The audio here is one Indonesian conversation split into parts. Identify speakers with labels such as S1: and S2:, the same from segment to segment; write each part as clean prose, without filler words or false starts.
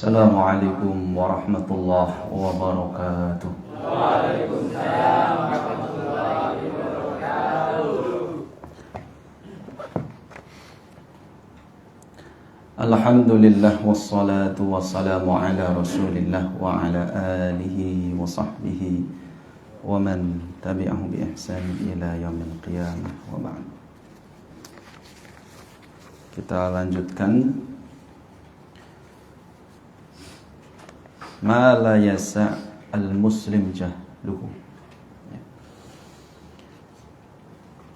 S1: Assalamualaikum warahmatullahi wabarakatuh.
S2: Waalaikumsalam warahmatullahi wabarakatuh.
S1: Alhamdulillah wassalatu wassalamu ala Rasulillah wa ala alihi wa sahbihi wa man tabi'ahu bi ihsan ila yaumil qiyamah wa ba'd. Kita lanjutkan ma la yasa' al-muslim jahluhu.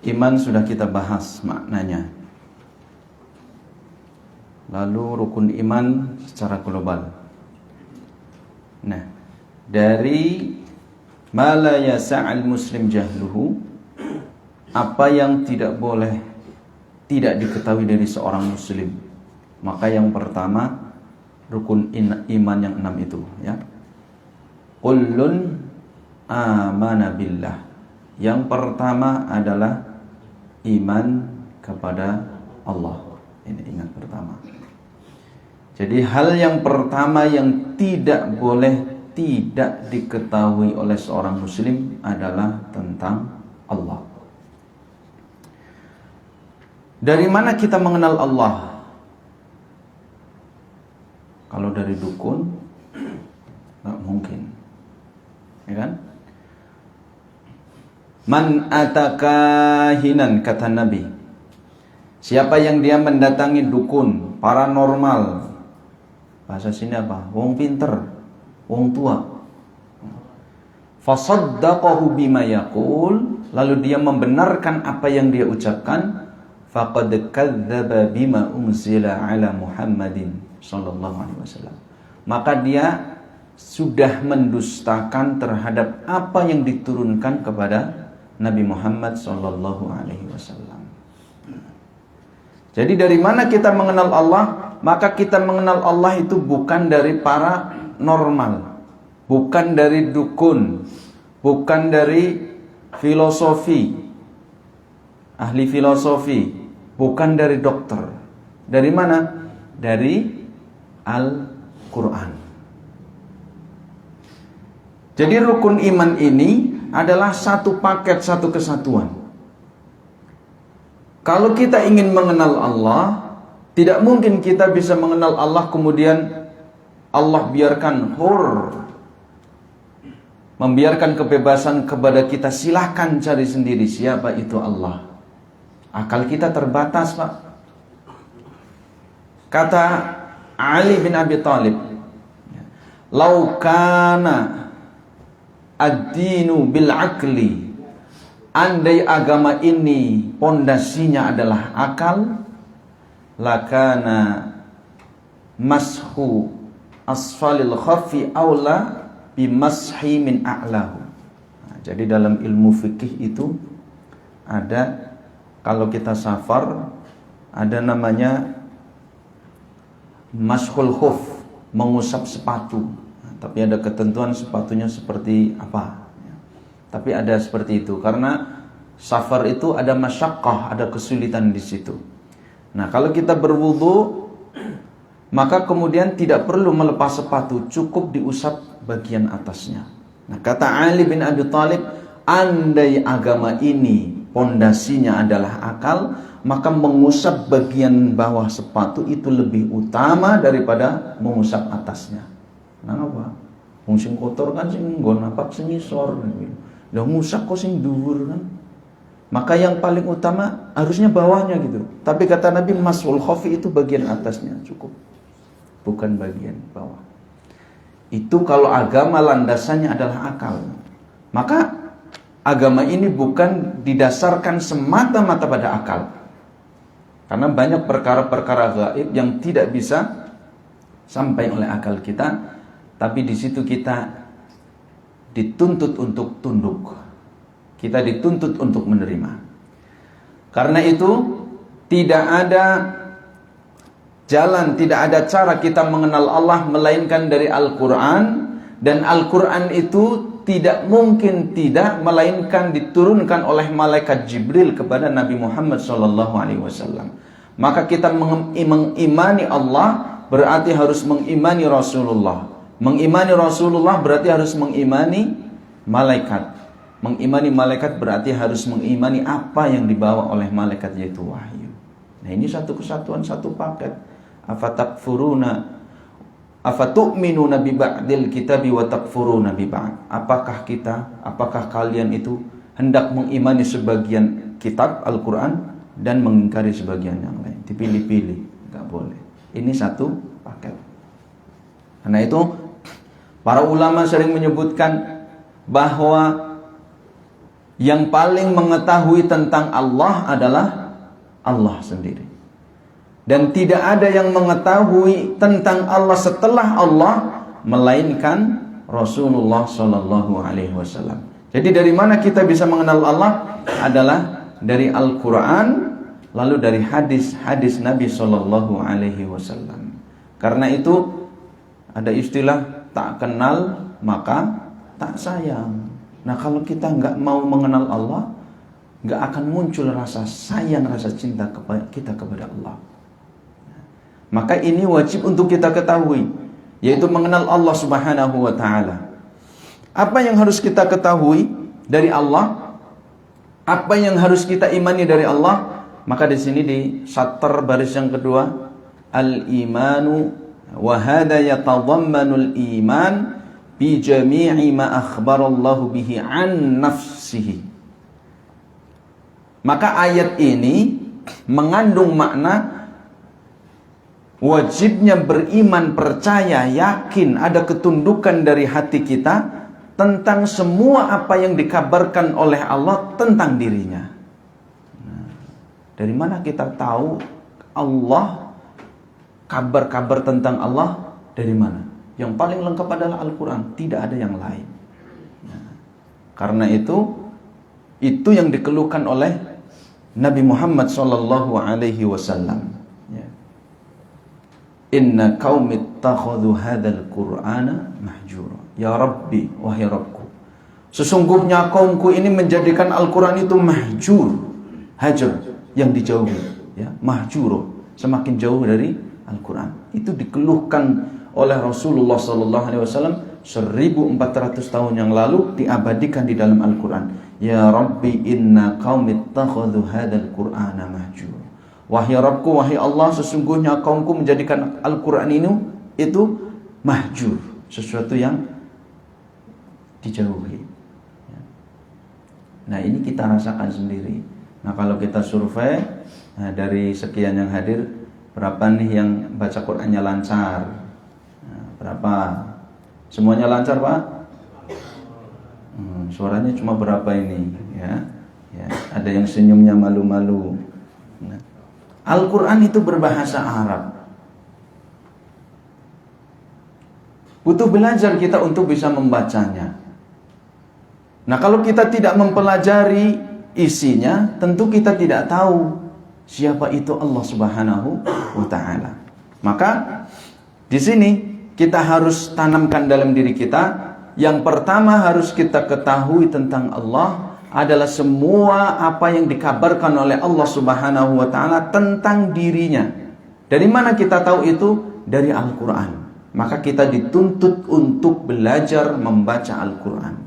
S1: Iman sudah kita bahas maknanya. Lalu rukun iman secara global. Nah, dari ma la yasa' al-muslim jahluhu, apa yang tidak boleh tidak diketahui dari seorang muslim. Maka yang pertama rukun iman yang 6 itu, ya. Kullun amana billah. Yang pertama adalah iman kepada Allah. Ini ingat pertama. Jadi hal yang pertama yang tidak boleh tidak diketahui oleh seorang muslim adalah tentang Allah. Dari mana kita mengenal Allah? Kalau dari dukun, nggak mungkin, ya kan? Man atakahinan, kata Nabi, siapa yang dia mendatangi dukun, paranormal, bahasa sini apa? Wong pinter, wong tua. Fasaddaqahu bima yaqul, lalu dia membenarkan apa yang dia ucapkan, faqad kadzdzaba bima unzila ala Muhammadin sallallahu alaihi wasallam. Maka dia sudah mendustakan terhadap apa yang diturunkan kepada Nabi Muhammad sallallahu alaihi wasallam. Jadi dari mana kita mengenal Allah? Maka kita mengenal Allah itu bukan dari para normal, bukan dari dukun, bukan dari filosofi, ahli filosofi, bukan dari dokter. Dari mana? Dari Al-Quran. Jadi rukun iman ini adalah satu paket, satu kesatuan. Kalau kita ingin mengenal Allah, tidak mungkin kita bisa mengenal Allah kemudian Allah biarkan membiarkan kebebasan kepada kita, silahkan cari sendiri siapa itu Allah. Akal kita terbatas, Pak. Kata Ali bin Abi Thalib, "Lau kana ad-dinu bil akli." Andai agama ini pondasinya adalah akal, lakana mashu asfalil khaffi aula bimashi min a'lahu. Nah, jadi dalam ilmu fikih itu ada, kalau kita safar, ada namanya mashul khuf, mengusap sepatu. Nah, tapi ada ketentuan sepatunya seperti apa. Tapi ada seperti itu karena safar itu ada masyaqqah, ada kesulitan di situ. Nah, kalau kita berwudu, maka kemudian tidak perlu melepas sepatu, cukup diusap bagian atasnya. Nah, kata Ali bin Abi Thalib, andai agama ini pondasinya adalah akal, maka mengusap bagian bawah sepatu itu lebih utama daripada mengusap atasnya. Kenapa? Wong sing kotor kan sing nggon napak sing ngisor. Lah ngusap kok sing dhuwur kan? Maka yang paling utama harusnya bawahnya gitu. Tapi kata Nabi, masul khafi itu bagian atasnya cukup, bukan bagian bawah. Itu kalau agama landasannya adalah akal. Maka agama ini bukan didasarkan semata-mata pada akal. Karena banyak perkara-perkara gaib yang tidak bisa sampai oleh akal kita, tapi di situ kita dituntut untuk tunduk. Kita dituntut untuk menerima. Karena itu tidak ada jalan, tidak ada cara kita mengenal Allah melainkan dari Al-Quran. Dan Al-Quran itu tidak mungkin tidak, melainkan diturunkan oleh malaikat Jibril kepada Nabi Muhammad SAW. Maka kita mengimani Allah berarti harus mengimani Rasulullah. Mengimani Rasulullah berarti harus mengimani malaikat. Mengimani malaikat berarti harus mengimani apa yang dibawa oleh malaikat, yaitu wahyu. Nah, ini satu kesatuan, satu paket. Afatu'minuna bi ba'dil kitabi wa takfuruna bi ba'd. Apakah kalian itu hendak mengimani sebagian kitab Al-Quran dan mengingkari sebagian yang lain? Dipilih-pilih, enggak boleh. Ini satu paket. Karena itu para ulama sering menyebutkan bahwa yang paling mengetahui tentang Allah adalah Allah sendiri. Dan tidak ada yang mengetahui tentang Allah setelah Allah melainkan Rasulullah Sallallahu Alaihi Wasallam. Jadi dari mana kita bisa mengenal Allah? Adalah dari Al-Quran, lalu dari hadis-hadis Nabi Sallallahu Alaihi Wasallam. Karena itu ada istilah tak kenal maka tak sayang. Nah, kalau kita nggak mau mengenal Allah, nggak akan muncul rasa sayang, rasa cinta kita kepada Allah. Maka ini wajib untuk kita ketahui, yaitu mengenal Allah Subhanahu wa Ta'ala. Apa yang harus kita ketahui dari Allah? Apa yang harus kita imani dari Allah? Maka di sini di satr baris yang kedua, al-imanu wa hadha yatadhammanu al-iman bi jami'i ma akhbarallahu bihi an nafsihi. Maka ayat ini mengandung makna wajibnya beriman, percaya, yakin, ada ketundukan dari hati kita tentang semua apa yang dikabarkan oleh Allah tentang dirinya. Nah, dari mana kita tahu Allah, kabar-kabar tentang Allah dari mana? Yang paling lengkap adalah Al-Quran, tidak ada yang lain. Nah, karena itu yang dikeluhkan oleh Nabi Muhammad SAW. Inna qaumi ittakhadhu hadzal qur'ana mahjura. Ya Rabbi, wahai Rabbku, sesungguhnya kaumku ini menjadikan Al-Quran itu mahjur, hajar, yang dijauhi, ya, mahjur, semakin jauh dari Al-Quran. Itu dikeluhkan oleh Rasulullah SAW 1400 tahun yang lalu, diabadikan di dalam Al-Quran. Ya Rabbi, inna qaumi ittakhadhu hadzal qur'ana mahjura. Wahai Rabbku, wahai Allah, sesungguhnya kaumku menjadikan Al-Quran ini itu mahjur, sesuatu yang dijauhi. Nah, ini kita rasakan sendiri. Nah, kalau kita survei, nah, dari sekian yang hadir, berapa nih yang baca Qurannya lancar? Nah, berapa? Semuanya lancar, Pak? Suaranya cuma berapa ini? Ya, ada yang senyumnya malu-malu. Nah, Al-Quran itu berbahasa Arab. Butuh belajar kita untuk bisa membacanya. Nah, kalau kita tidak mempelajari isinya, tentu kita tidak tahu siapa itu Allah Subhanahu wa Ta'ala. Maka di sini kita harus tanamkan dalam diri kita. Yang pertama harus kita ketahui tentang Allah adalah semua apa yang dikabarkan oleh Allah Subhanahu wa Ta'ala tentang dirinya. Dari mana kita tahu itu? Dari Al-Quran. Maka kita dituntut untuk belajar membaca Al-Quran.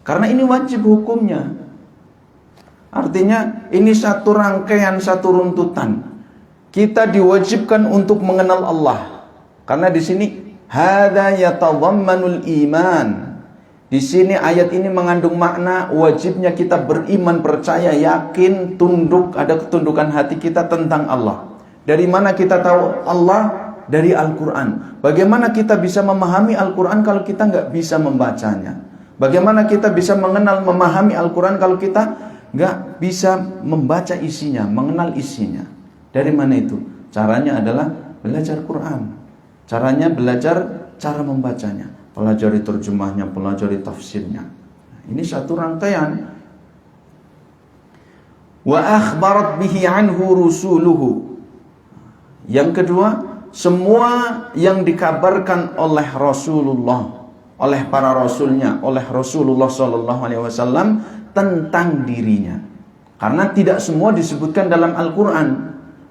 S1: Karena ini wajib hukumnya. Artinya ini satu rangkaian, satu runtutan. Kita diwajibkan untuk mengenal Allah. Karena di sini hadza yatadhammanul iman. Di sini ayat ini mengandung makna wajibnya kita beriman, percaya, yakin, tunduk, ada ketundukan hati kita tentang Allah. Dari mana kita tahu Allah? Dari Al-Quran. Bagaimana kita bisa memahami Al-Quran kalau kita nggak bisa membacanya? Bagaimana kita bisa mengenal, memahami Al-Quran kalau kita nggak bisa membaca isinya, mengenal isinya? Dari mana itu? Caranya adalah belajar Quran. Caranya belajar cara membacanya. Pelajari terjemahnya, pelajari tafsirnya. Ini satu rangkaian. Wa akhbarat bihi anhu rusuluhu. Yang kedua, semua yang dikabarkan oleh Rasulullah, oleh para rasulnya, oleh Rasulullah SAW tentang dirinya. Karena tidak semua disebutkan dalam Al-Quran.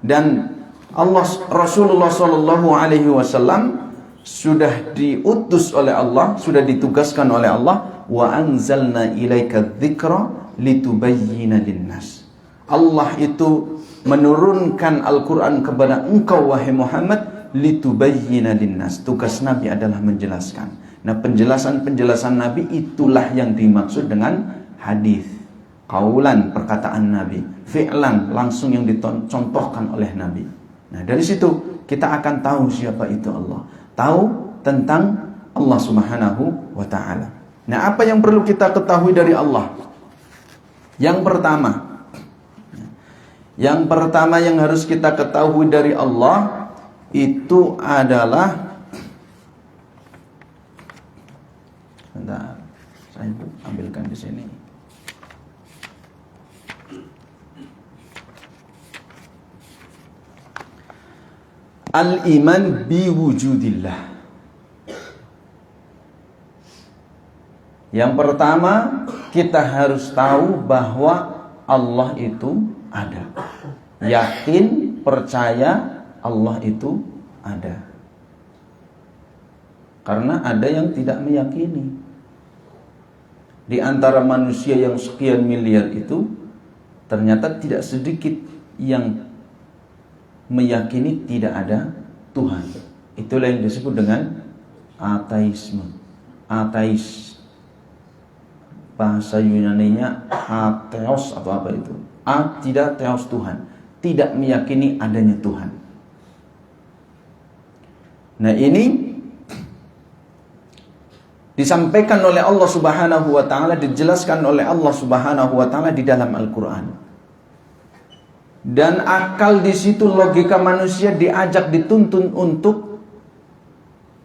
S1: Dan Rasulullah Shallallahu Alaihi Wasallam sudah diutus oleh Allah, sudah ditugaskan oleh Allah. Wa anzalna ilaika dzikra litubayyina linnas. Allah itu menurunkan Al-Quran kepada engkau wahai Muhammad, litubayyina linnas. Tugas Nabi adalah menjelaskan. Nah, penjelasan-penjelasan Nabi itulah yang dimaksud dengan hadis. Qaulan, perkataan Nabi. Fi'lan, langsung yang dicontohkan oleh Nabi. Nah, dari situ kita akan tahu siapa itu Allah. Tahu tentang Allah Subhanahu wa ta'ala. Nah, apa yang perlu kita ketahui dari Allah? Yang pertama yang harus kita ketahui dari Allah itu adalah, bentar, saya ambilkan di sini. Al-iman biwujudillah. Yang pertama, kita harus tahu bahwa Allah itu ada. Yakin, percaya Allah itu ada. Karena ada yang tidak meyakini. Di antara manusia yang sekian miliar itu, ternyata tidak sedikit yang meyakini tidak ada Tuhan. Itulah yang disebut dengan ateisme. Ateis, bahasa Yunaninya atheos atau apa itu. Tidak theos Tuhan, tidak meyakini adanya Tuhan. Nah, ini disampaikan oleh Allah Subhanahu wa ta'ala, dijelaskan oleh Allah Subhanahu wa ta'ala di dalam Al-Quran. Dan akal di situ, logika manusia diajak, dituntun untuk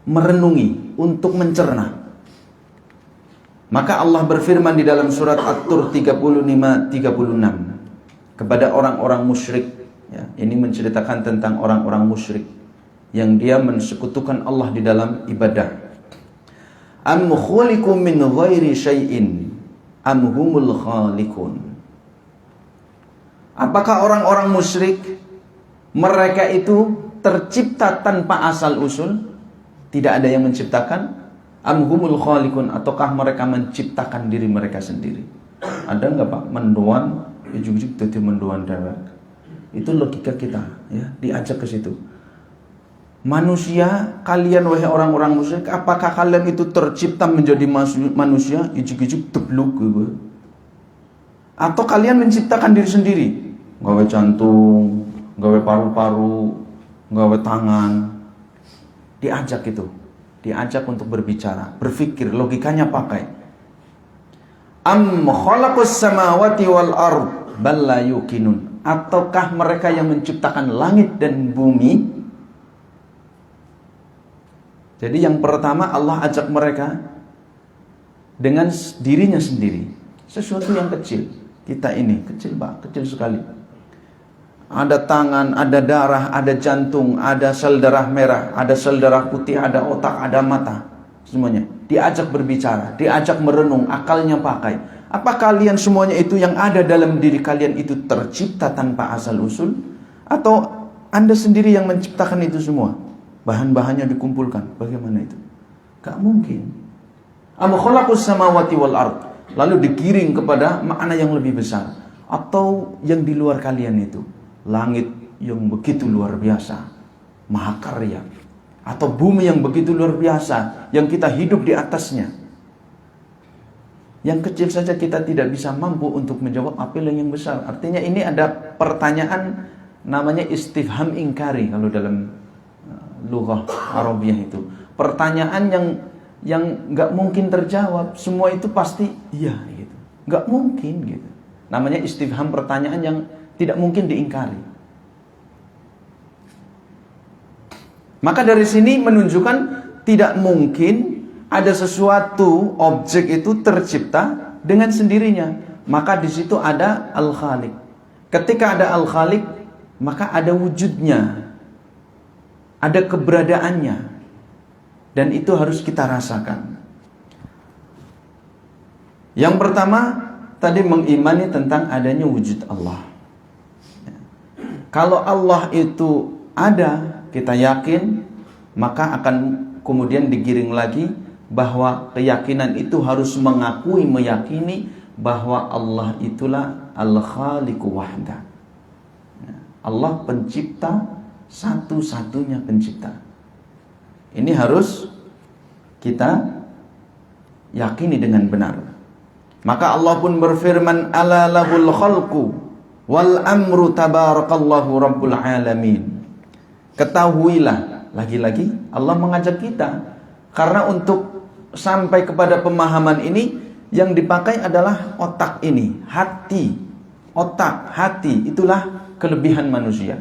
S1: merenungi, untuk mencerna. Maka Allah berfirman di dalam surat At-Tur 35-36 kepada orang-orang musyrik. Ya, ini menceritakan tentang orang-orang musyrik yang dia mensekutukan Allah di dalam ibadah. Am khuliqu min ghairi syai'in am humul khaliqun. Apakah orang-orang musyrik mereka itu tercipta tanpa asal usul? Tidak ada yang menciptakan? Am humul khaliqun, ataukah mereka menciptakan diri mereka sendiri? Ada enggak Pak mendoan ujug-ujug dadi mendoan dewek? Itu logika kita, ya, diajak ke situ. Manusia, kalian wahai orang-orang musyrik, apakah kalian itu tercipta menjadi manusia ujug-ujug debluk gitu? Atau kalian menciptakan diri sendiri? Gawe jantung, gawe paru-paru, gawe tangan. Diajak itu, diajak untuk berbicara, berpikir, logikanya pakai. Am khalaqus samawati wal ard bal la yuqinun. Ataukah mereka yang menciptakan langit dan bumi? Jadi yang pertama Allah ajak mereka dengan dirinya sendiri. Sesuatu yang kecil. Kita ini kecil Pak, kecil sekali. Ada tangan, ada darah, ada jantung, ada sel darah merah, ada sel darah putih, ada otak, ada mata. Semuanya diajak berbicara, diajak merenung, akalnya pakai. Apa kalian semuanya itu yang ada dalam diri kalian itu tercipta tanpa asal usul? Atau Anda sendiri yang menciptakan itu semua? Bahan-bahannya dikumpulkan. Bagaimana itu? Gak mungkin. Am khalaqus samawati wal ard. Lalu digiring kepada makna yang lebih besar. Atau yang di luar kalian itu. Langit yang begitu luar biasa, mahakarya. Atau bumi yang begitu luar biasa, yang kita hidup di atasnya. Yang kecil saja kita tidak bisa mampu untuk menjawab, apalagi yang besar. Artinya ini ada pertanyaan namanya istifham ingkari kalau dalam lughah Arabiah itu. Pertanyaan yang nggak mungkin terjawab, semua itu pasti iya gitu. Nggak mungkin gitu. Namanya istifham, pertanyaan yang tidak mungkin diingkari. Maka dari sini menunjukkan tidak mungkin ada sesuatu objek itu tercipta dengan sendirinya. Maka di situ ada Al-Khaliq. Ketika ada Al-Khaliq, maka ada wujudnya, ada keberadaannya, dan itu harus kita rasakan. Yang pertama tadi mengimani tentang adanya wujud Allah. Kalau Allah itu ada, kita yakin, maka akan kemudian digiring lagi bahwa keyakinan itu harus meyakini bahwa Allah itulah Al-Khaliqu Wahda. Allah pencipta, satu-satunya pencipta. Ini harus kita yakini dengan benar. Maka Allah pun berfirman, ala lahul khalqu wal amru tabarakallahu rabbul alamin. Ketahuilah, lagi-lagi Allah mengajak kita, karena untuk sampai kepada pemahaman ini yang dipakai adalah otak ini, hati. Otak, hati, itulah kelebihan manusia.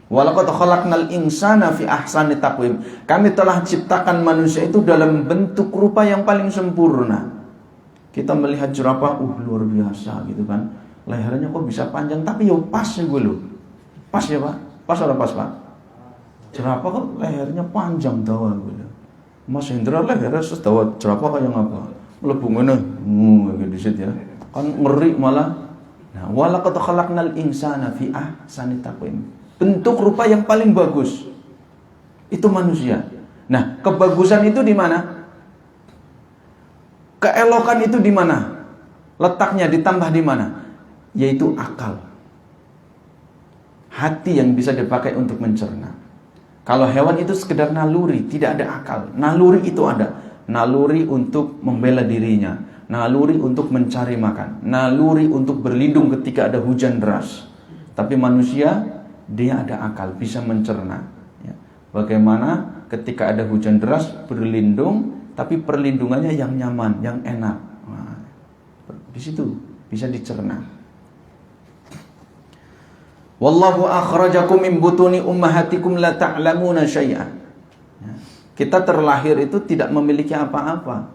S1: Walaqad khalaqnal insana fi ahsani taqwim. Kami telah ciptakan manusia itu dalam bentuk rupa yang paling sempurna. Kita melihat jerapah, luar biasa gitu kan. Lehernya kok bisa panjang, tapi ya pas ya gue loh. Pas ya Pak? Pas atau pas Pak? Jerapah kok lehernya panjang dawa gue loh. Mas Hendra lehernya sedawa jerapah kayak apa? Melebung ngene, gitu disit ya. Kan ngeri malah. Nah, walaqad khalaqnal insana fi ahsani taqwim. Bentuk rupa yang paling bagus itu manusia. Nah, kebagusan itu di mana? Keelokan itu di mana? Letaknya ditambah di mana? Yaitu akal. Hati yang bisa dipakai untuk mencerna. Kalau hewan itu sekedar naluri, tidak ada akal. Naluri itu ada. Naluri untuk membela dirinya, naluri untuk mencari makan, naluri untuk berlindung ketika ada hujan deras. Tapi manusia, dia ada akal, bisa mencerna. Ya. Bagaimana ketika ada hujan deras berlindung, tapi perlindungannya yang nyaman, yang enak. Nah, di situ bisa dicerna. Wallahu akhrajakum min butuni ummahatikum la ta'lamuna syai'an. Ya. Kita terlahir itu tidak memiliki apa-apa.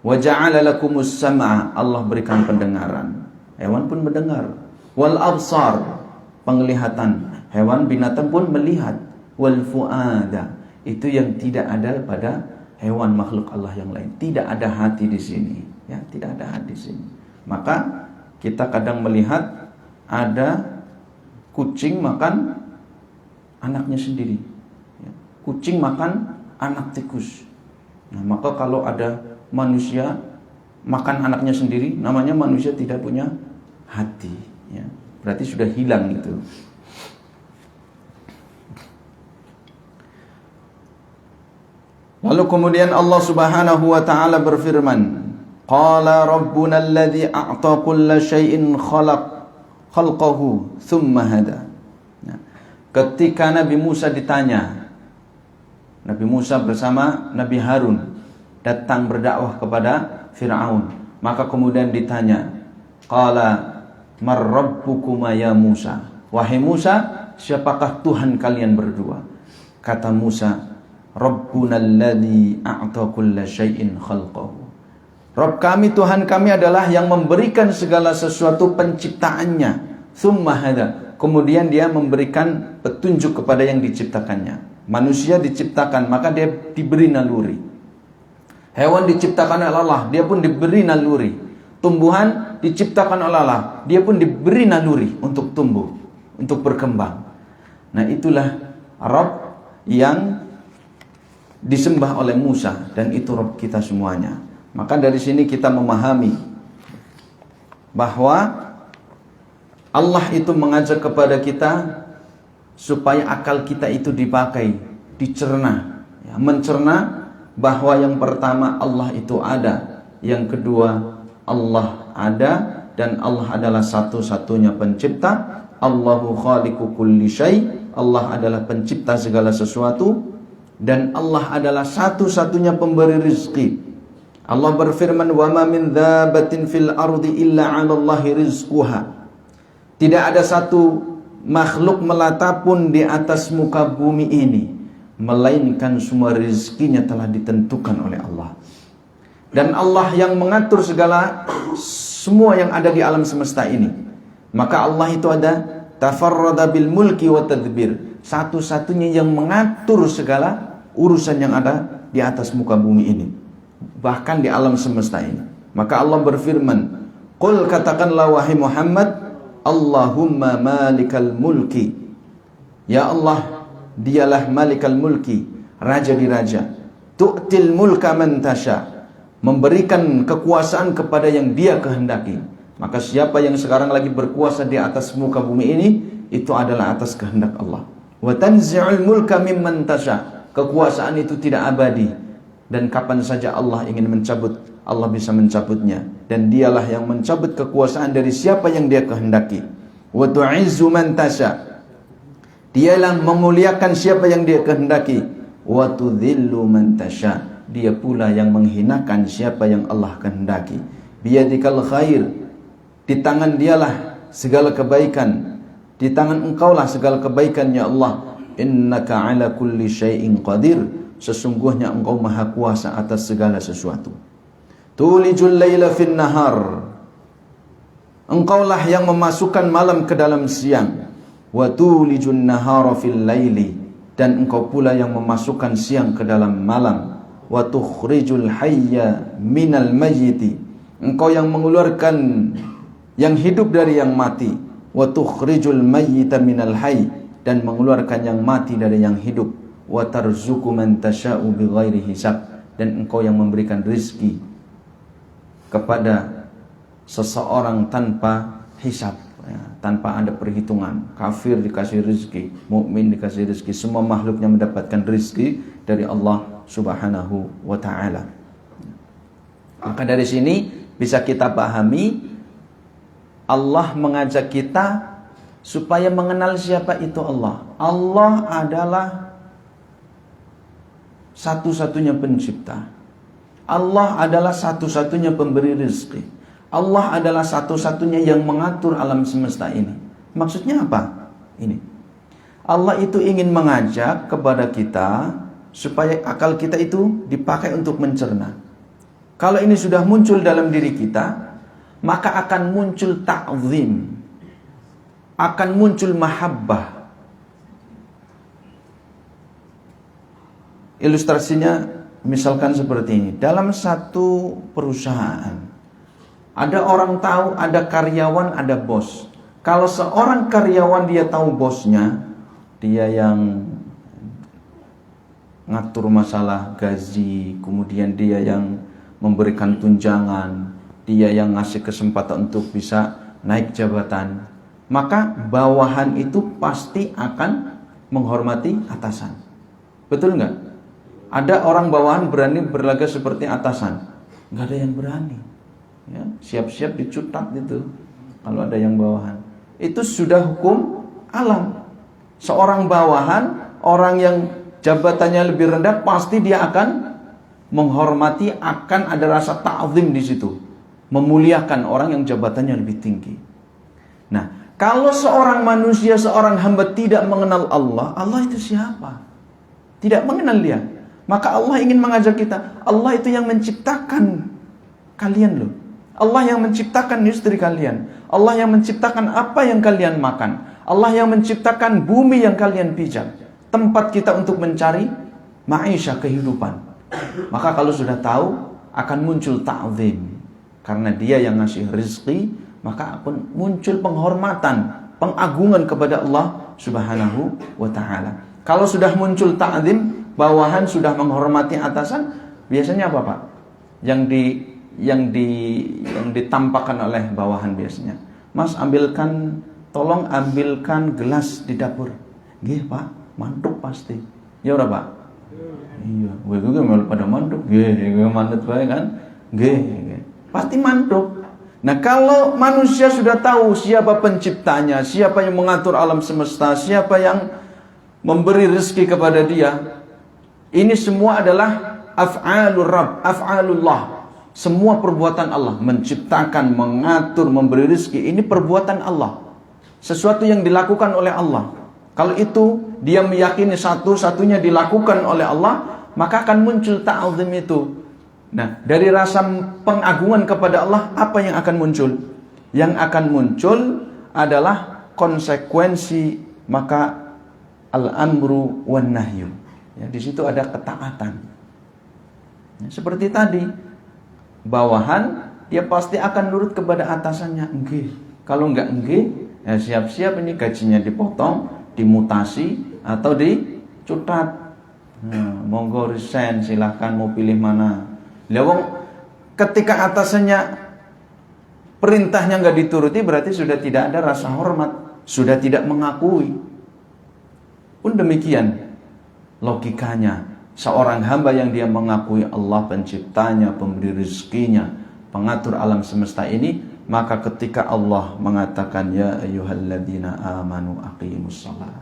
S1: Wa ja'ala lakumus sam'a, Allah berikan pendengaran. Hewan pun mendengar. Wal absar, penglihatan. Hewan binatang pun melihat. Wal fuada, itu yang tidak ada pada hewan makhluk Allah yang lain. Tidak ada hati di sini, ya, tidak ada hati di sini. Maka kita kadang melihat ada kucing makan anaknya sendiri. Ya. Kucing makan anak tikus. Nah, maka kalau ada manusia makan anaknya sendiri, namanya manusia tidak punya hati. Ya. Berarti sudah hilang itu. Lalu kemudian Allah Subhanahu wa taala berfirman, qala rabbuna alladhi a'ta kulla syai'in khalqahu thumma hada. Nah, ketika Nabi Musa ditanya, Nabi Musa bersama Nabi Harun datang berdakwah kepada Fir'aun, maka kemudian ditanya, qala mar rabbukuma ya Musa, wahai Musa, siapakah Tuhan kalian berdua? Kata Musa, Rabbuna alladhi a'ta kulla syai'in khalqahu. Rabb kami, Tuhan kami adalah yang memberikan segala sesuatu penciptaannya. Tsumma hada, kemudian dia memberikan petunjuk kepada yang diciptakannya. Manusia diciptakan, maka dia diberi naluri. Hewan diciptakan oleh Allah, dia pun diberi naluri. Tumbuhan diciptakan oleh Allah, dia pun diberi naluri untuk tumbuh, untuk berkembang. Nah, itulah Rabb yang disembah oleh Musa, dan itu Rabb kita semuanya. Maka dari sini kita memahami bahwa Allah itu mengajak kepada kita supaya akal kita itu dipakai, dicerna, ya, mencerna bahwa yang pertama Allah itu ada, yang kedua Allah ada, dan Allah adalah satu-satunya pencipta. Allahu khaliqu kulli syai', Allah adalah pencipta segala sesuatu, dan Allah adalah satu-satunya pemberi rizki. Allah berfirman, wa ma min dhabbatin fil ardi illa 'ala Allahi rizquha. Tidak ada satu makhluk melata pun di atas muka bumi ini, melainkan semua rizkinya telah ditentukan oleh Allah. Dan Allah yang mengatur semua yang ada di alam semesta ini. Maka Allah itu ada tafarrada bil mulki wa tadbir, satu-satunya yang mengatur segala urusan yang ada di atas muka bumi ini, bahkan di alam semesta ini. Maka Allah berfirman, qul, katakanlah wahai Muhammad, Allahumma malikal mulki Ya Allah, dialah malikal mulki, raja di raja. Tu'til mulka man tasha, memberikan kekuasaan kepada yang dia kehendaki. Maka siapa yang sekarang lagi berkuasa di atas muka bumi ini, itu adalah atas kehendak Allah. Wa tanzi'ul mulka mimman tasha, kekuasaan itu tidak abadi, dan kapan saja Allah ingin mencabut, Allah bisa mencabutnya. Dan dialah yang mencabut kekuasaan dari siapa yang dia kehendaki. Wa tu'izzu man tasha, dialah memuliakan siapa yang dia kehendaki. Wa tudhillu man tasha, dia pula yang menghinakan siapa yang Allah kehendaki. Biyadikal khair, di tangan dialah segala kebaikan, di tangan engkaulah segala kebaikan ya Allah. Innaka ala kulli syai'in qadir, sesungguhnya engkau maha kuasa atas segala sesuatu. Tulijul laila fin nahar, engkaulah yang memasukkan malam ke dalam siang. Wa tulijun nahara fil laili, dan engkau pula yang memasukkan siang ke dalam malam. Wa tukhrijul hayya minal mayyiti, engkau yang mengeluarkan yang hidup dari yang mati. Wa tukhrijul mayyita minal hayy, dan mengeluarkan yang mati dari yang hidup. Wa tarzuqu man tasha'u bighairi hisab, dan engkau yang memberikan rizki kepada seseorang tanpa hisab, ya, tanpa ada perhitungan. Kafir dikasih rizki, mukmin dikasih rizki, semua makhluknya mendapatkan rizki dari Allah Subhanahu wa ta'ala. Maka dari sini bisa kita pahami, Allah mengajak kita supaya mengenal siapa itu Allah. Allah adalah satu-satunya pencipta. Allah adalah satu-satunya pemberi rezeki. Allah adalah satu-satunya yang mengatur alam semesta ini. Maksudnya apa? Ini. Allah itu ingin mengajak kepada kita supaya akal kita itu dipakai untuk mencerna. Kalau ini sudah muncul dalam diri kita, maka akan muncul ta'zim, akan muncul mahabbah. Ilustrasinya misalkan seperti ini. Dalam satu perusahaan, ada orang tahu, ada karyawan, ada bos. Kalau seorang karyawan dia tahu bosnya, dia yang ngatur masalah gaji, kemudian dia yang memberikan tunjangan, dia yang ngasih kesempatan untuk bisa naik jabatan, maka bawahan itu pasti akan menghormati atasan. Betul nggak? Ada orang bawahan berani berlagak seperti atasan? Nggak ada yang berani. Ya, siap-siap dicutak gitu kalau ada yang bawahan. Itu sudah hukum alam. Seorang bawahan, orang yang jabatannya lebih rendah, pasti dia akan menghormati, akan ada rasa ta'zim di situ, memuliakan orang yang jabatannya lebih tinggi. Nah, kalau seorang manusia, seorang hamba tidak mengenal Allah, Allah itu siapa? Tidak mengenal dia. Maka Allah ingin mengajak kita, Allah itu yang menciptakan kalian loh. Allah yang menciptakan istri kalian. Allah yang menciptakan apa yang kalian makan. Allah yang menciptakan bumi yang kalian pijak. Tempat kita untuk mencari maisha, kehidupan. Maka kalau sudah tahu, akan muncul ta'zim. Karena dia yang ngasih rezeki, maka akan muncul penghormatan, pengagungan kepada Allah Subhanahu wa ta'ala. Kalau sudah muncul ta'zim, bawahan sudah menghormati atasan, biasanya apa Pak? Yang ditampakkan oleh bawahan biasanya, Mas tolong ambilkan gelas di dapur. Nggih Pak, mantuk pasti. Ya ora Pak? Iya, gue malah pada mantuk. Nggih, mantuk bae kan? Nggih, pasti mantuk. Nah, kalau manusia sudah tahu siapa penciptanya, siapa yang mengatur alam semesta, siapa yang memberi rezeki kepada dia, ini semua adalah af'alur Rabb, af'alullah. Semua perbuatan Allah, menciptakan, mengatur, memberi rezeki, ini perbuatan Allah. Sesuatu yang dilakukan oleh Allah. Kalau itu dia meyakini satu-satunya dilakukan oleh Allah, maka akan muncul ta'zim itu. Nah, dari rasa pengagungan kepada Allah, apa yang akan muncul? Yang akan muncul adalah konsekuensi, maka al-amru wan nahyu. Ya, di situ ada ketaatan. Ya, seperti tadi, bawahan dia pasti akan nurut kepada atasannya. Nggih. Kalau enggak nggih, ya siap-siap ini gajinya dipotong, dimutasi atau dicutat. Monggo resign, silahkan mau pilih mana. Lewong ketika atasannya perintahnya nggak dituruti, berarti sudah tidak ada rasa hormat, sudah tidak mengakui. Pun demikian logikanya seorang hamba yang dia mengakui Allah penciptanya, pemberi rezekinya, pengatur alam semesta ini, maka ketika Allah mengatakan ya ayyuhalladzina amanu aqimus shalah,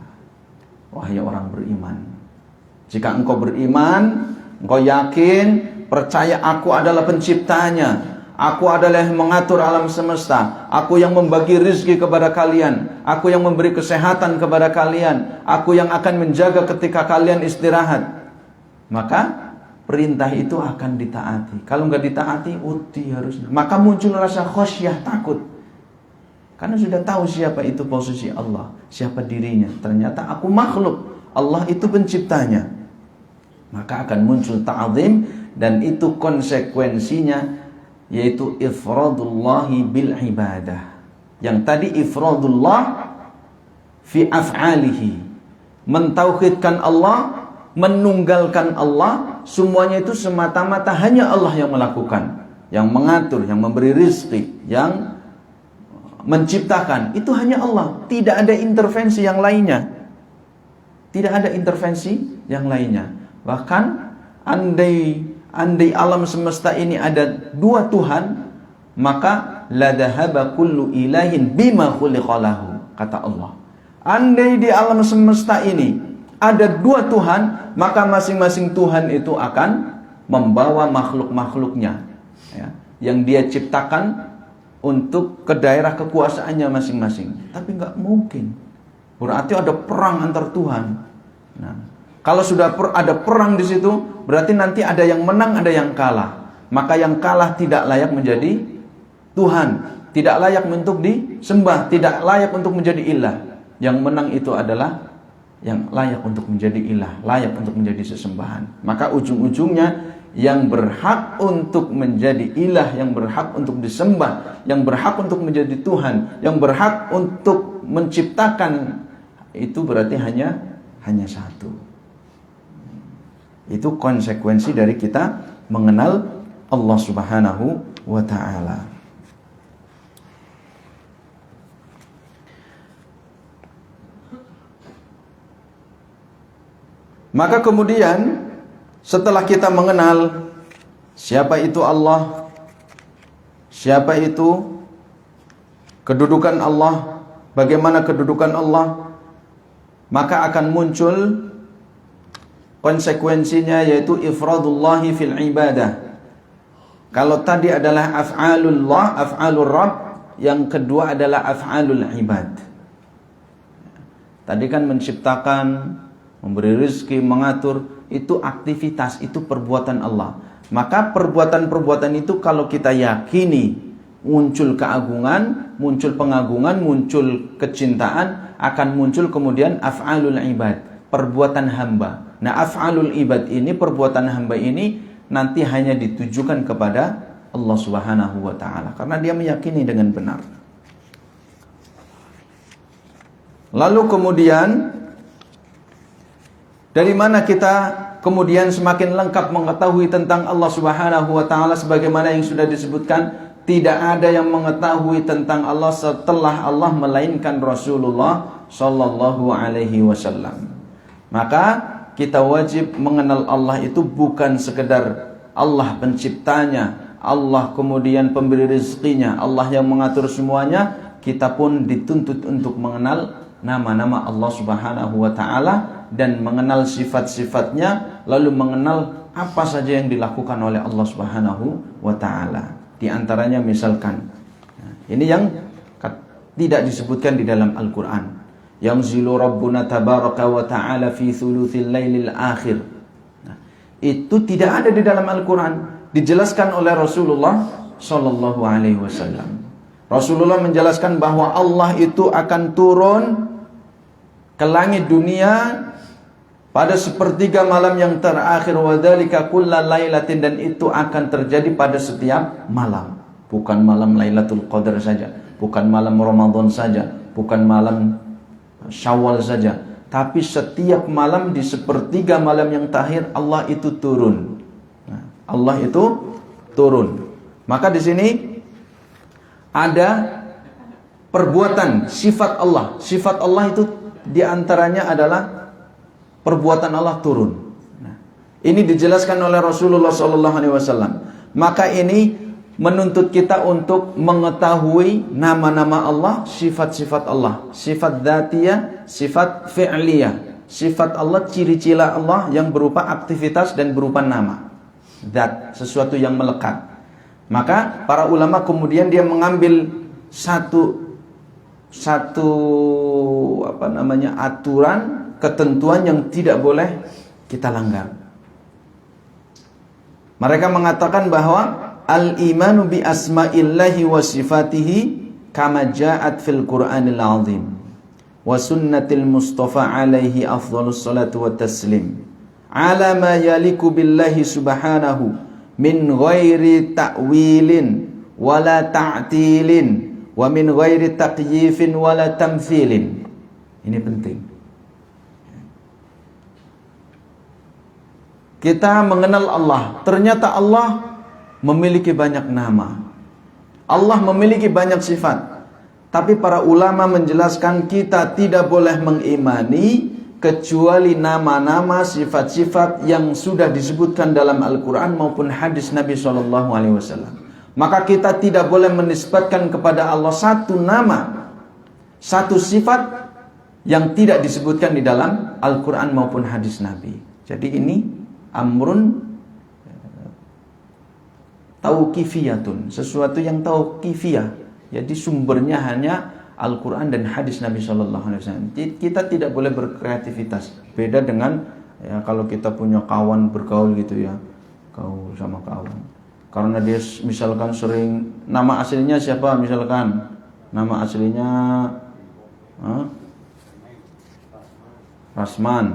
S1: wahai orang beriman, jika engkau beriman, engkau yakin, percaya aku adalah penciptanya, aku adalah yang mengatur alam semesta, aku yang membagi rezeki kepada kalian, aku yang memberi kesehatan kepada kalian, aku yang akan menjaga ketika kalian istirahat, maka perintah itu akan ditaati. Kalau nggak ditaati, harusnya. Maka muncul rasa khosyah, takut. Karena sudah tahu siapa itu posisi Allah, siapa dirinya. Ternyata aku makhluk, Allah itu penciptanya. Maka akan muncul ta'zim, dan itu konsekuensinya yaitu ifradullahi bil ibadah. Yang tadi ifradullah fi af'alihi, mentauhidkan Allah, menunggalkan Allah, semuanya itu semata-mata hanya Allah yang melakukan, yang mengatur, yang memberi rezeki, yang menciptakan. Itu hanya Allah, tidak ada intervensi yang lainnya. Tidak ada intervensi yang lainnya. Bahkan andai alam semesta ini ada dua Tuhan, maka la dhahaba kullu ilahin bima khuliqalahu, kata Allah. Andai di alam semesta ini ada dua Tuhan, maka masing-masing Tuhan itu akan membawa makhluk-makhluknya, ya, yang dia ciptakan untuk ke daerah kekuasaannya masing-masing. Tapi nggak mungkin. Berarti ada perang antar Tuhan. Nah, kalau sudah ada perang di situ, berarti nanti ada yang menang, ada yang kalah. Maka yang kalah tidak layak menjadi Tuhan, tidak layak untuk disembah, tidak layak untuk menjadi ilah. Yang menang itu adalah yang layak untuk menjadi ilah, layak untuk menjadi sesembahan. Maka ujung-ujungnya yang berhak untuk menjadi ilah, yang berhak untuk disembah, yang berhak untuk menjadi Tuhan, yang berhak untuk menciptakan, itu berarti hanya satu. Itu konsekuensi dari kita mengenal Allah Subhanahu wa ta'ala. Maka kemudian setelah kita mengenal siapa itu Allah, siapa itu kedudukan Allah, bagaimana kedudukan Allah, maka akan muncul konsekuensinya, yaitu ifradullahi fil ibadah. Kalau tadi adalah af'alullah, af'alur rabb, yang kedua adalah af'alul ibad. Tadi kan menciptakan, memberi rezeki, mengatur, itu aktivitas, itu perbuatan Allah. Maka perbuatan-perbuatan itu kalau kita yakini muncul keagungan, muncul pengagungan, muncul kecintaan, akan muncul kemudian af'alul ibad, perbuatan hamba. Nah, af'alul ibad ini, perbuatan hamba ini nanti hanya ditujukan kepada Allah Subhanahu wa ta'ala, karena dia meyakini dengan benar. Lalu kemudian dari mana kita kemudian semakin lengkap mengetahui tentang Allah Subhanahu wa ta'ala? Sebagaimana yang sudah disebutkan, tidak ada yang mengetahui tentang Allah setelah Allah melainkan Rasulullah sallallahu alaihi wasallam. Maka kita wajib mengenal Allah itu bukan sekedar Allah penciptanya, Allah kemudian pemberi rezekinya, Allah yang mengatur semuanya. Kita pun dituntut untuk mengenal nama-nama Allah Subhanahu wa ta'ala dan mengenal sifat-sifatnya, lalu mengenal apa saja yang dilakukan oleh Allah Subhanahu wa ta'ala. Di antaranya misalkan, ini yang tidak disebutkan di dalam Al-Quran. Yanzilu Rabbuna tabaraka wa ta'ala fi thuluthil lailil akhir. Nah, itu tidak ada di dalam Al-Quran. Dijelaskan oleh Rasulullah sallallahu alaihi wasallam. Rasulullah menjelaskan bahwa Allah itu akan turun ke langit dunia pada sepertiga malam yang terakhir, wa dzalika kullal lailatin, dan itu akan terjadi pada setiap malam. Bukan malam Lailatul Qadar saja, bukan malam Ramadan saja, bukan malam Syawal saja, tapi setiap malam di sepertiga malam yang terakhir Allah itu turun. Nah, Allah itu turun. Maka di sini ada perbuatan sifat Allah. Sifat Allah itu diantaranya adalah perbuatan Allah turun. Nah, ini dijelaskan oleh Rasulullah SAW. Maka ini menuntut kita untuk mengetahui nama-nama Allah, sifat-sifat Allah, sifat dzatiyah, sifat fi'liyah. Sifat Allah, ciri-ciri Allah yang berupa aktivitas dan berupa nama. Zat, sesuatu yang melekat. Maka para ulama kemudian dia mengambil satu aturan, ketentuan yang tidak boleh kita langgar. Mereka mengatakan bahwa al-imanu bi asma'illahi wa sifatihi kama ja'at fil Qur'anil azim wa sunnatil Mustafa alaihi afdhalus salatu wa taslim ala ma yaliku billahi subhanahu min ghairi ta'wilin wala ta'tilin wa min ghairi taqyifin wala tamthilin. Ini penting. Kita mengenal Allah. Ternyata Allah memiliki banyak nama. Allah memiliki banyak sifat. Tapi para ulama menjelaskan kita tidak boleh mengimani kecuali nama-nama, sifat-sifat yang sudah disebutkan dalam Al-Quran maupun hadis Nabi SAW. Maka kita tidak boleh menisbatkan kepada Allah satu nama, satu sifat yang tidak disebutkan di dalam Al-Quran maupun hadis Nabi. Jadi ini amrun tauqifiyatun, sesuatu yang tauqifiyah. Jadi sumbernya hanya Al-Quran dan hadis Nabi SAW. Kita tidak boleh berkreativitas. Beda dengan ya, kalau kita punya kawan bergaul gitu ya, gaul sama kawan. Karena dia misalkan sering, nama aslinya siapa misalkan? Nama aslinya Rasman.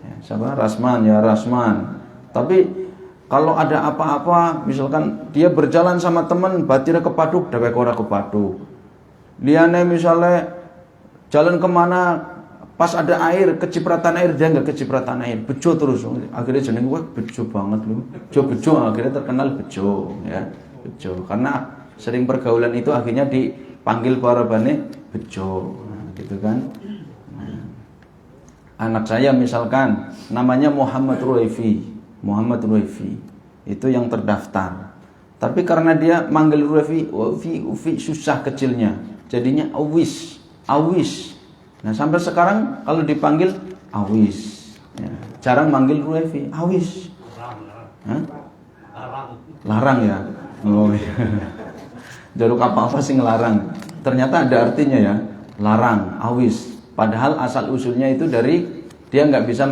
S1: Ya, siapa? Rasman ya, Rasman. Tapi kalau ada apa-apa, misalkan dia berjalan sama teman, batirnya kepaduk, dewek ora kepaduk. Liane misalnya jalan kemana, pas ada air, kecipratan air, dia nggak kecipratan air, bejo terus. Akhirnya jeneng gue bejo banget lu, bejo, akhirnya terkenal bejo, ya bejo. Karena sering pergaulan itu akhirnya dipanggil para bane bejo, gitu kan. Anak saya misalkan namanya Muhammad Ruwaifi itu yang terdaftar. Tapi karena dia manggil Ruwaifi susah kecilnya, jadinya Awis. Nah sampai sekarang kalau dipanggil Awis, ya, jarang manggil Ruwaifi, Awis. Larang ya. Oh, iya. Jaruk apa sih ngelarang? Ternyata ada artinya ya, larang, Awis. Padahal asal usulnya itu dari dia nggak bisa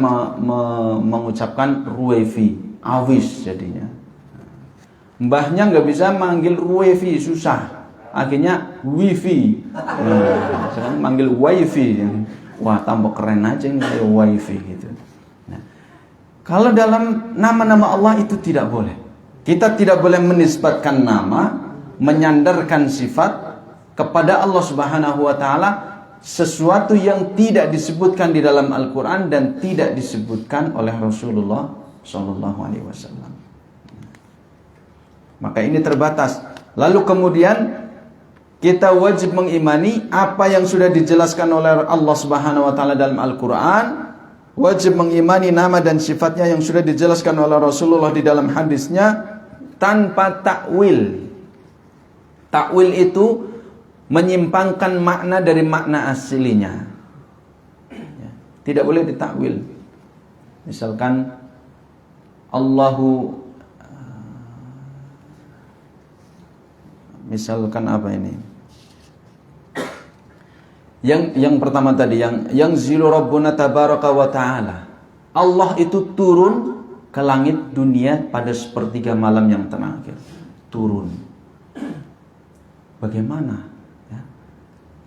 S1: mengucapkan Ruwaifi, Awis jadinya. Mbahnya nggak bisa manggil Ruwaifi, susah. Akhirnya Wifi. Sekarang manggil Wifi. Wah, tambah keren aja nih Wifi gitu. Nah, kalau dalam nama-nama Allah itu tidak boleh. Kita tidak boleh menisbatkan nama, menyandarkan sifat kepada Allah Subhanahu wa taala sesuatu yang tidak disebutkan di dalam Al-Quran dan tidak disebutkan oleh Rasulullah SAW. Maka ini terbatas. Lalu kemudian kita wajib mengimani apa yang sudah dijelaskan oleh Allah Subhanahu wa taala dalam Al-Quran. Wajib mengimani nama dan sifatnya yang sudah dijelaskan oleh Rasulullah di dalam hadisnya tanpa takwil. Takwil itu menyimpangkan makna dari makna aslinya. Tidak boleh ditakwil. Misalkan misalkan apa ini? Yang pertama tadi yang zilu rabbuna tabaraka wa ta'ala. Allah itu turun ke langit dunia pada sepertiga malam yang terakhir. Turun. Bagaimana?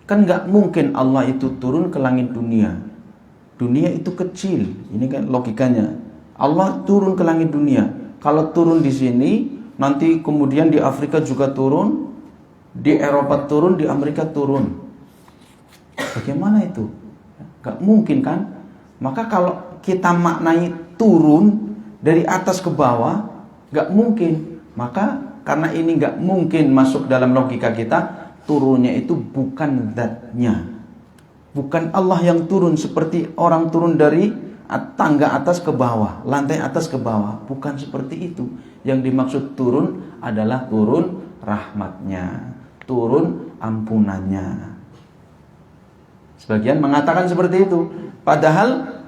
S1: Kan nggak mungkin Allah itu turun ke langit dunia. Dunia itu kecil. Ini kan logikanya. Allah turun ke langit dunia. Kalau turun di sini, nanti kemudian di Afrika juga turun, di Eropa turun, di Amerika turun. Bagaimana itu? Nggak mungkin kan? Maka kalau kita maknai turun dari atas ke bawah, gak mungkin. Maka karena ini gak mungkin masuk dalam logika kita, turunnya itu bukan zatnya. Bukan Allah yang turun seperti orang turun dari tangga atas ke bawah, lantai atas ke bawah. Bukan seperti itu. Yang dimaksud turun adalah turun rahmatnya, turun ampunannya. Sebagian mengatakan seperti itu. Padahal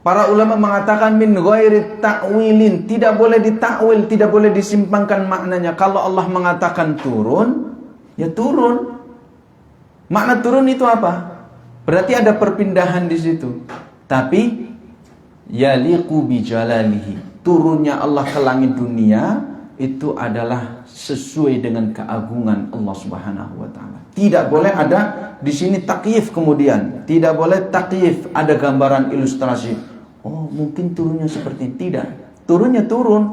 S1: para ulama mengatakan min ghairi ta'wilin, tidak boleh ditakwil, tidak boleh disimpangkan maknanya. Kalau Allah mengatakan turun, ya turun. Makna turun itu apa? Berarti ada perpindahan di situ. Tapi yaliqu bi jalalihi, turunnya Allah ke langit dunia itu adalah sesuai dengan keagungan Allah Subhanahu wa taala. Tidak boleh ada di sini takyif, kemudian tidak boleh takyif, ada gambaran ilustrasi. Oh, mungkin turunnya seperti ini. Tidak. Turunnya turun.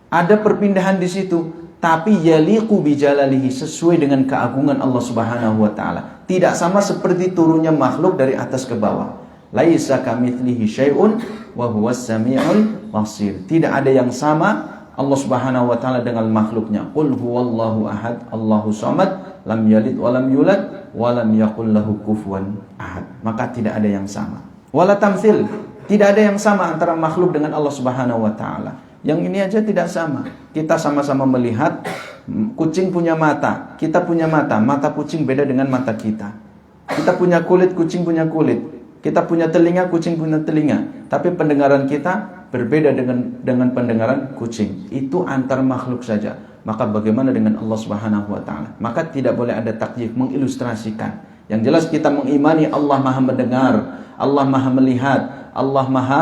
S1: Ada perpindahan di situ, tapi yaliqu bi jalalihi, sesuai dengan keagungan Allah Subhanahu wa taala. Tidak sama seperti turunnya makhluk dari atas ke bawah. Laisa kamitslihi syai'un wa huwas samiul basir. Tidak ada yang sama Allah Subhanahu wa taala dengan makhluknya. Qul huwallahu ahad, Allahu samad, lam yalid wa lam yulad wa lam yakul lahu kufuwan ahad. Maka tidak ada yang sama. Wala tamtsil, tidak ada yang sama antara makhluk dengan Allah Subhanahu wa taala. Yang ini aja tidak sama. Kita sama-sama melihat, kucing punya mata, kita punya mata, mata kucing beda dengan mata kita. Kita punya kulit, kucing punya kulit. Kita punya telinga, kucing punya telinga. Tapi pendengaran kita berbeda dengan pendengaran kucing. Itu antar makhluk saja. Maka bagaimana dengan Allah Subhanahu wa taala? Maka tidak boleh ada takyif, mengilustrasikan. Yang jelas kita mengimani Allah Maha mendengar, Allah Maha melihat, Allah Maha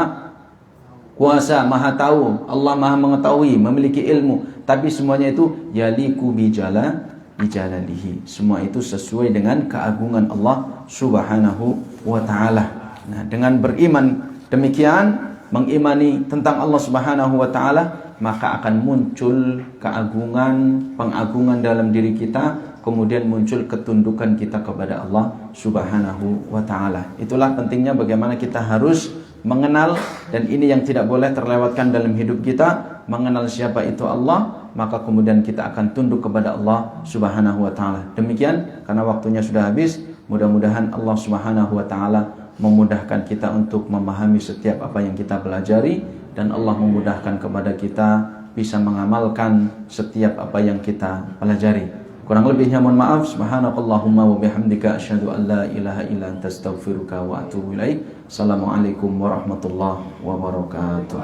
S1: kuasa, Maha tahu, Allah Maha mengetahui, memiliki ilmu. Tapi semuanya itu yaliku bijalalihi. Semua itu sesuai dengan keagungan Allah Subhanahu wa taala. Nah, dengan beriman demikian, mengimani tentang Allah Subhanahu wa taala, maka akan muncul keagungan, pengagungan dalam diri kita. Kemudian muncul ketundukan kita kepada Allah Subhanahu wa ta'ala. Itulah pentingnya bagaimana kita harus mengenal, dan ini yang tidak boleh terlewatkan dalam hidup kita. Mengenal siapa itu Allah, maka kemudian kita akan tunduk kepada Allah Subhanahu wa ta'ala. Demikian, karena waktunya sudah habis. Mudah-mudahan Allah Subhanahu wa ta'ala memudahkan kita untuk memahami setiap apa yang kita pelajari, dan Allah memudahkan kepada kita bisa mengamalkan setiap apa yang kita pelajari. Kurang lebihnya mohon maaf. Subhanakallahumma wa bihamdika asyhadu an la ilaha illa anta astaghfiruka wa atubu ilaik. Assalamualaikum warahmatullahi wabarakatuh.